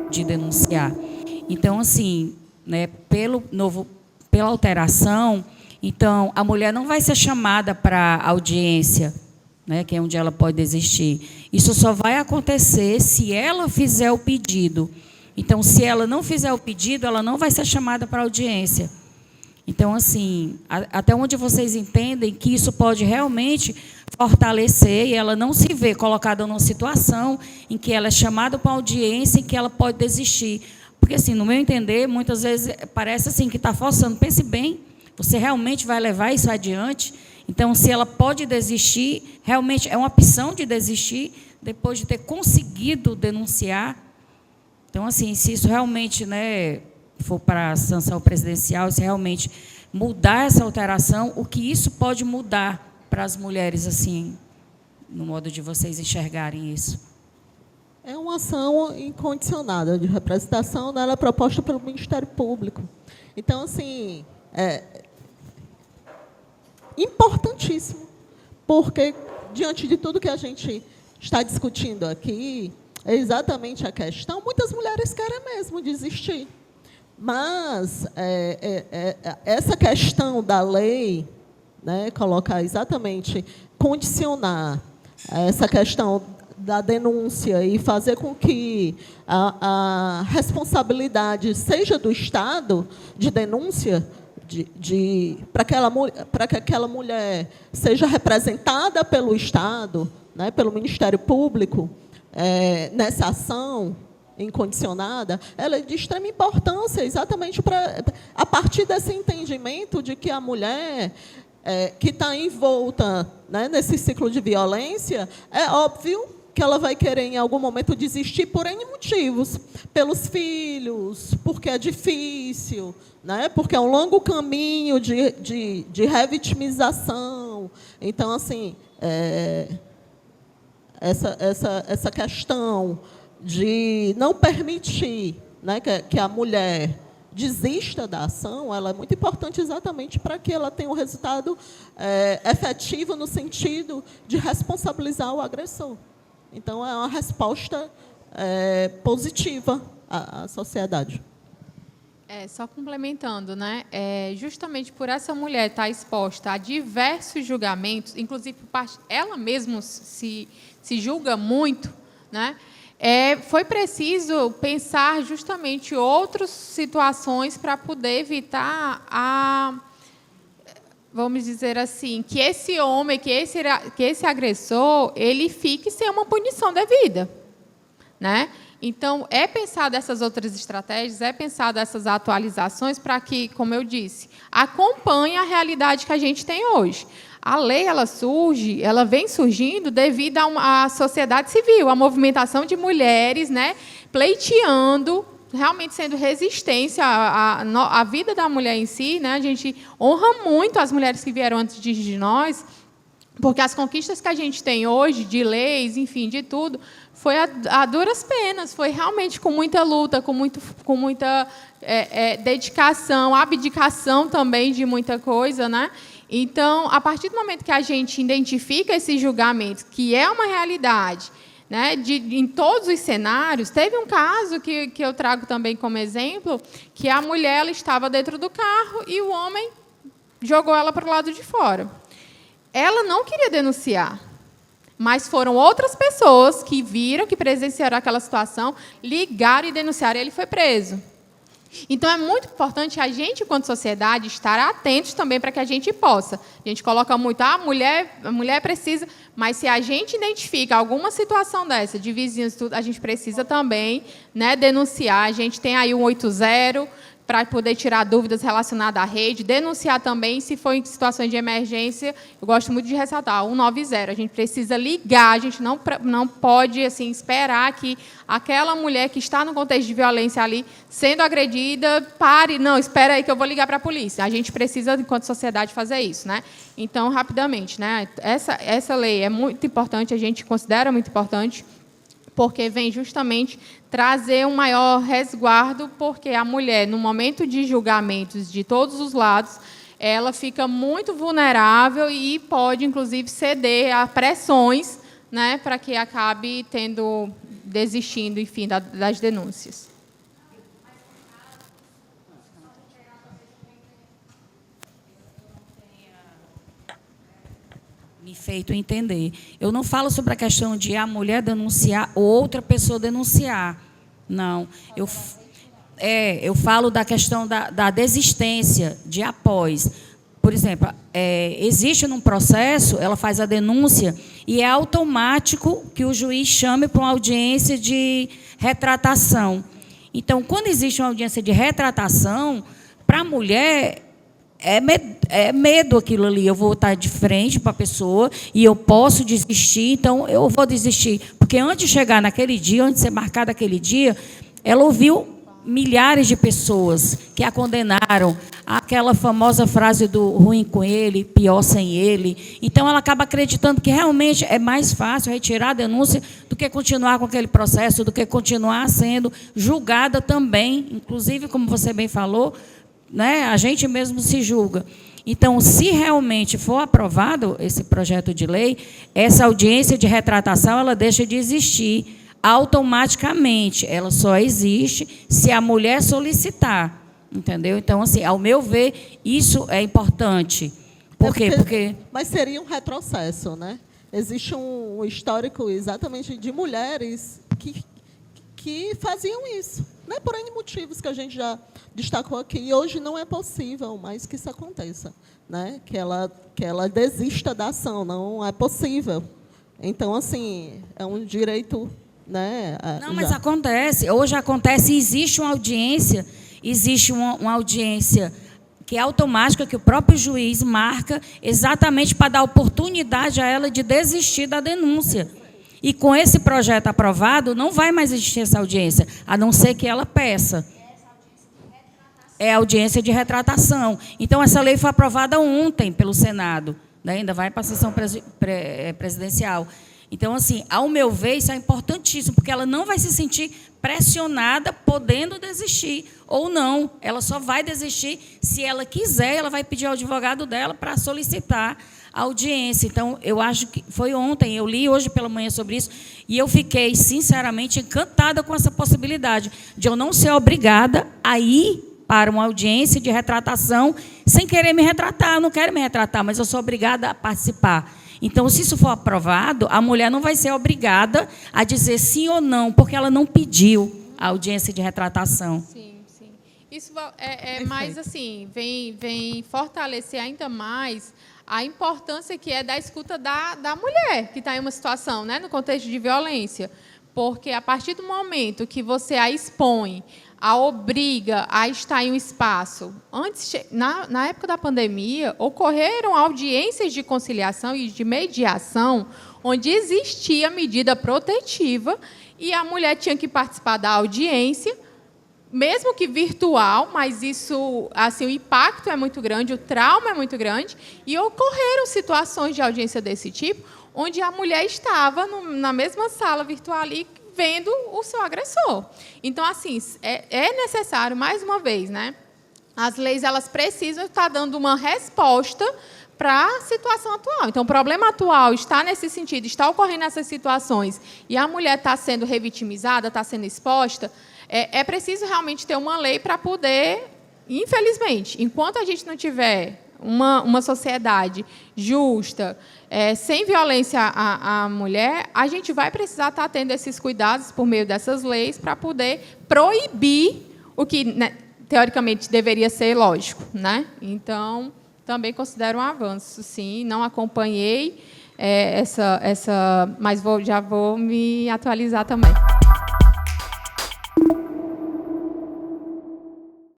de denunciar. Então, assim, né, pela alteração, então, a mulher não vai ser chamada para audiência, né, que é onde ela pode desistir. Isso só vai acontecer se ela fizer o pedido. Então, se ela não fizer o pedido, ela não vai ser chamada para audiência. Então, assim, até onde vocês entendem que isso pode realmente fortalecer e ela não se vê colocada numa situação em que ela é chamada para audiência e que ela pode desistir. Porque, assim, no meu entender, muitas vezes parece assim que está forçando. Pense bem, você realmente vai levar isso adiante? Então, se ela pode desistir, realmente é uma opção de desistir depois de ter conseguido denunciar. Então, assim, se isso realmente, né, for para a sanção presidencial, se realmente mudar essa alteração, o que isso pode mudar para as mulheres, assim, no modo de vocês enxergarem isso? É uma ação incondicionada de representação, né? Ela é proposta pelo Ministério Público. Então, assim, é importantíssimo, porque, diante de tudo que a gente está discutindo aqui, é exatamente a questão, muitas mulheres querem mesmo desistir. Mas essa questão da lei, né, colocar exatamente, condicionar essa questão da denúncia e fazer com que a responsabilidade seja do Estado de denúncia, para que aquela mulher seja representada pelo Estado, né, pelo Ministério Público, nessa ação incondicionada, ela é de extrema importância, exatamente a partir desse entendimento de que a mulher que está envolta, né, nesse ciclo de violência, é óbvio que ela vai querer, em algum momento, desistir por N motivos. Pelos filhos, porque é difícil, né, porque é um longo caminho de revitimização. Então, assim, essa questão de não permitir, né, que a mulher desista da ação, ela é muito importante exatamente para que ela tenha um resultado efetivo no sentido de responsabilizar o agressor. Então, é uma resposta positiva à sociedade. Só complementando, né? Justamente por essa mulher estar exposta a diversos julgamentos, inclusive ela mesma se julga muito, né? Foi preciso pensar justamente outras situações para poder evitar vamos dizer assim, que esse homem, que esse agressor, ele fique sem uma punição devida, né? Então, pensado essas outras estratégias, pensado essas atualizações para que, como eu disse, acompanhe a realidade que a gente tem hoje. A lei, ela vem surgindo devido à sociedade civil, à movimentação de mulheres, né, pleiteando, realmente sendo resistência à vida da mulher em si, né? A gente honra muito as mulheres que vieram antes de nós, porque as conquistas que a gente tem hoje, de leis, enfim, de tudo, foi a duras penas, foi realmente com muita luta, com muita dedicação, abdicação também de muita coisa, né? Então, a partir do momento que a gente identifica esses julgamentos, que é uma realidade, né, em todos os cenários, teve um caso que eu trago também como exemplo, que a mulher ela estava dentro do carro e o homem jogou ela para o lado de fora. Ela não queria denunciar, mas foram outras pessoas que viram, que presenciaram aquela situação, ligaram e denunciaram, e ele foi preso. Então, é muito importante a gente, enquanto sociedade, estar atentos também para que a gente possa. A gente coloca muito, a mulher precisa, mas se a gente identifica alguma situação dessa, de vizinhos, tudo, a gente precisa também, né, denunciar. A gente tem aí o 180, para poder tirar dúvidas relacionadas à rede, denunciar também, se for em situações de emergência, eu gosto muito de ressaltar, 190. A gente precisa ligar, a gente não pode assim, esperar que aquela mulher que está no contexto de violência ali, sendo agredida, pare, não, espera aí que eu vou ligar para a polícia. A gente precisa, enquanto sociedade, fazer isso, né? Então, rapidamente, né? Essa lei é muito importante, a gente considera muito importante, porque vem justamente trazer um maior resguardo, porque a mulher, no momento de julgamentos de todos os lados, ela fica muito vulnerável e pode, inclusive, ceder a pressões, né, para que acabe tendo desistindo, enfim, das denúncias. Me feito entender. Eu não falo sobre a questão de a mulher denunciar ou outra pessoa denunciar. Não. Eu falo da questão da desistência de após. Por exemplo, existe num processo, ela faz a denúncia e é automático que o juiz chame para uma audiência de retratação. Então, quando existe uma audiência de retratação, para a mulher é medo aquilo ali. Eu vou estar de frente para a pessoa e eu posso desistir, então eu vou desistir. Porque antes de chegar naquele dia, antes de ser marcado aquele dia, ela ouviu milhares de pessoas que a condenaram. Aquela famosa frase do ruim com ele, pior sem ele. Então, ela acaba acreditando que realmente é mais fácil retirar a denúncia do que continuar com aquele processo, do que continuar sendo julgada também. Inclusive, como você bem falou, né, a gente mesmo se julga. Então, se realmente for aprovado esse projeto de lei, essa audiência de retratação ela deixa de existir automaticamente. Ela só existe se a mulher solicitar, entendeu? Então, assim, ao meu ver, isso é importante. Por quê? Mas seria um retrocesso, né? Existe um histórico exatamente de mulheres que faziam isso, né? Por N motivos que a gente já destacou aqui. E hoje não é possível mais que isso aconteça, né? Que ela desista da ação, não é possível. Então, assim, é um direito, né? Não, mas acontece. Hoje acontece, existe uma audiência que é automática, que o próprio juiz marca exatamente para dar oportunidade a ela de desistir da denúncia. E com esse projeto aprovado, não vai mais existir essa audiência, a não ser que ela peça. É a audiência de retratação. Então, essa lei foi aprovada ontem pelo Senado, né? Ainda vai para a sessão presidencial. Então, assim, ao meu ver, isso é importantíssimo, porque ela não vai se sentir pressionada, podendo desistir, ou não. Ela só vai desistir se ela quiser, ela vai pedir ao advogado dela para solicitar a audiência. Então, eu acho que foi ontem, eu li hoje pela manhã sobre isso, e eu fiquei, sinceramente, encantada com essa possibilidade de eu não ser obrigada a ir para uma audiência de retratação sem querer me retratar. Eu não quero me retratar, mas eu sou obrigada a participar. Então, se isso for aprovado, a mulher não vai ser obrigada a dizer sim ou não, porque ela não pediu a audiência de retratação. Sim, sim. Isso é mais assim, vem fortalecer ainda mais a importância que é da escuta da mulher que está em uma situação, né, no contexto de violência. Porque, a partir do momento que você a expõe, a obriga a estar em um espaço. Antes, na época da pandemia, ocorreram audiências de conciliação e de mediação, onde existia medida protetiva e a mulher tinha que participar da audiência, mesmo que virtual, mas isso, assim, o impacto é muito grande, o trauma é muito grande, e ocorreram situações de audiência desse tipo, onde a mulher estava na mesma sala virtual ali, vendo o seu agressor. Então, assim, é necessário, mais uma vez, né? As leis elas precisam estar dando uma resposta para a situação atual. Então, o problema atual está nesse sentido, está ocorrendo essas situações, e a mulher está sendo revitimizada, está sendo exposta, é preciso realmente ter uma lei para poder, infelizmente, enquanto a gente não tiver uma sociedade justa, sem violência à mulher, a gente vai precisar estar tendo esses cuidados por meio dessas leis para poder proibir o que, né, teoricamente, deveria ser lógico, né? Então, também considero um avanço, sim. Não acompanhei mas já vou me atualizar também.